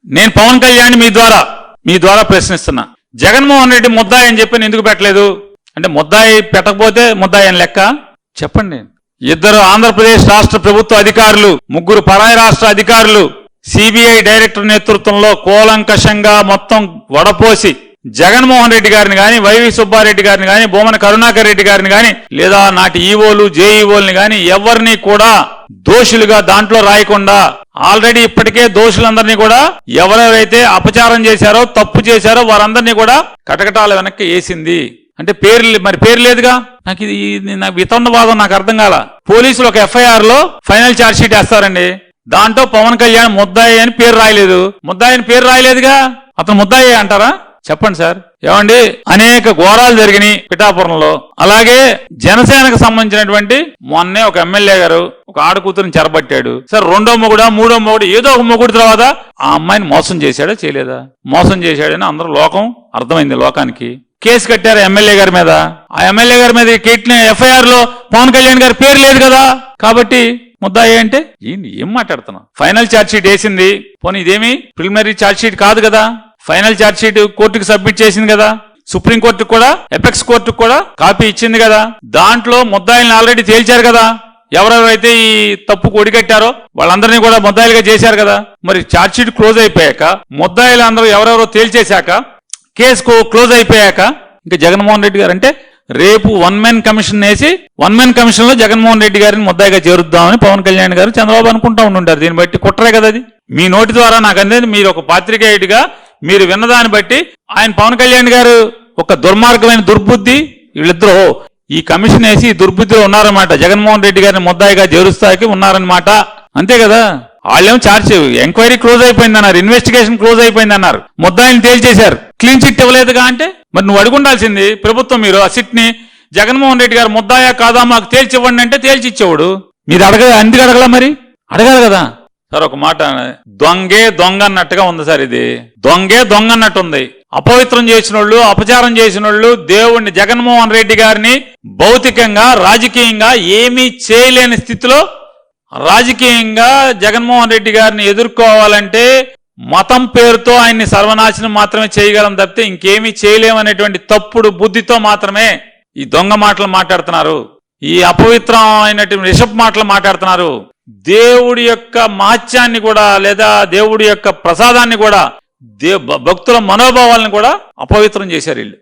నేను పవన్ కళ్యాణ్ మీ ద్వారా ప్రశ్నిస్తున్నా. జగన్మోహన్ రెడ్డి ముద్దాయి అని చెప్పి ఎందుకు పెట్టలేదు అంటే, ముద్దాయి పెట్టకపోతే ముద్దాయి అని లెక్క చెప్పండి. ఇద్దరు ఆంధ్రప్రదేశ్ రాష్ట్ర ప్రభుత్వ అధికారులు, ముగ్గురు పరాయి రాష్ట్ర అధికారులు సిబిఐ డైరెక్టర్ నేతృత్వంలో కూలంకషంగా మొత్తం వడపోసి జగన్మోహన్ రెడ్డి గారిని గాని, వైవి సుబ్బారెడ్డి గారిని గాని, భూమన కరుణాకర్ రెడ్డి గారిని గాని, లేదా నాటి ఈవోలు జేఈఓల్ని గాని ఎవరిని కూడా దోషులుగా దాంట్లో రాయకుండా ఆల్రెడీ ఇప్పటికే దోషులందరినీ కూడా ఎవరెవరైతే అపచారం చేశారో, తప్పు చేశారో వారందరినీ కూడా కటకటాల వెనక్కి వేసింది. అంటే పేరు లేదుగా. నాకు వితండవాదం నాకు అర్థం కాల. పోలీసులు ఒక ఎఫ్ఐఆర్ లో ఫైనల్ ఛార్జ్ షీట్ వేస్తారండి, దాంట్లో పవన్ కళ్యాణ్ ముద్దాయి అని పేరు రాయలేదు. ముద్దాయి అని పేరు రాయలేదుగా, అతను ముద్దాయి అంటారా? చెప్పండి సార్. ఏమండి, అనేక ఘోరాలు జరిగినాయి పిఠాపురంలో. అలాగే జనసేనకు సంబంధించినటువంటి మొన్నే ఒక ఎమ్మెల్యే గారు ఒక ఆడకూతురిని చెరబట్టాడు. సార్, రెండో మొగుడా మూడో మొగుడు ఏదో ఒక మొగుడు తర్వాత ఆ అమ్మాయిని మోసం చేశాడా చేయలేదా? మోసం చేశాడని అందరూ లోకం అర్థమైంది. లోకానికి కేసు కట్టారు ఎమ్మెల్యే గారి మీద. ఆ ఎమ్మెల్యే గారి మీద కట్టిన ఎఫ్ఐఆర్ లో పవన్ కళ్యాణ్ గారి పేరు లేదు కదా, కాబట్టి ముద్దాయి అంటే ఏం మాట్లాడుతున్నాం? ఫైనల్ ఛార్జ్ షీట్ వేసింది, పోనీ ఇదేమి ప్రిలిమినరీ ఛార్జ్ షీట్ కాదు కదా. ఫైనల్ ఛార్జ్ షీట్ కోర్టుకు సబ్మిట్ చేసింది కదా, సుప్రీం కోర్టుకు కూడా, ఎపెక్స్ కోర్టుకు కూడా కాపీ ఇచ్చింది కదా. దాంట్లో ముద్దాయిల్ని ఆల్రెడీ తేల్చారు కదా. ఎవరెవరైతే ఈ తప్పుకు ఒడిగట్టారో వాళ్ళందరినీ కూడా ముద్దాయిలుగా చేశారు కదా. మరి ఛార్జ్ షీట్ క్లోజ్ అయిపోయాక, ముద్దాయిలు అందరూ ఎవరెవరో తేల్చేశాక, కేసు క్లోజ్ అయిపోయాక ఇంకా జగన్మోహన్ రెడ్డి గారు అంటే రేపు వన్ మ్యాన్ కమిషన్ వేసి వన్ మ్యాన్ కమిషన్ లో జగన్మోహన్ రెడ్డి గారిని ముద్దాయిగా చేరుద్దామని పవన్ కళ్యాణ్ గారు చంద్రబాబు అనుకుంటా ఉండుంటారు. దీన్ని బట్టి కుట్రే కదా అది. మీ నోటి ద్వారా నాకు అందేది, మీరు ఒక పాత్రికేయుడిగా మీరు విన్నదాన్ని బట్టి ఆయన పవన్ కళ్యాణ్ గారు ఒక దుర్మార్గమైన దుర్బుద్ధి, వీళ్ళిద్దరూ ఈ కమిషన్ వేసి దుర్బుద్ధిలో ఉన్నారన్నమాట. జగన్మోహన్ రెడ్డి గారిని ముద్దాయిగా చేరుస్తాకి ఉన్నారన్నమాట, అంతే కదా. వాళ్ళేమో ఛార్జ్ ఎంక్వైరీ క్లోజ్ అయిపోయింది అన్నారు, ఇన్వెస్టిగేషన్ క్లోజ్ అయిపోయింది అన్నారు, ముద్దాయిని తేల్చేశారు. Clean chit ఇవ్వలేదుగా. అంటే మరి నువ్వు అడుగుండాల్సింది ప్రభుత్వం, మీరు ఆ సిట్ ని జగన్మోహన్ రెడ్డి గారు ముద్దాయా కాదా మాకు తేల్చివ్వండి అంటే తేల్చి ఇచ్చేవాడు. మీరు ఎందుకు అడగల? మరి అడగాలి కదా సార్. ఒక మాట, దొంగే దొంగ అన్నట్టుగా ఉంది సార్. ఇది దొంగే దొంగ అన్నట్టు ఉంది. అపవిత్రం చేసిన వాళ్ళు, అపచారం చేసిన వాళ్ళు, దేవుణ్ణి జగన్మోహన్ రెడ్డి గారిని భౌతికంగా రాజకీయంగా ఏమీ చేయలేని స్థితిలో రాజకీయంగా జగన్మోహన్ రెడ్డి గారిని ఎదుర్కోవాలంటే మతం పేరుతో ఆయన్ని సర్వనాశనం మాత్రమే చేయగలం తప్పితే ఇంకేమీ చేయలేమనేటువంటి తప్పుడు బుద్ధితో మాత్రమే ఈ దొంగ మాటలు మాట్లాడుతున్నారు, ఈ అపవిత్రం అయినటువంటి రిషబ్ మాటలు మాట్లాడుతున్నారు. దేవుడి యొక్క మహత్యాన్ని కూడా, లేదా దేవుడి యొక్క ప్రసాదాన్ని కూడా, భక్తుల మనోభావాలను కూడా అపవిత్రం చేశారు వీళ్ళు.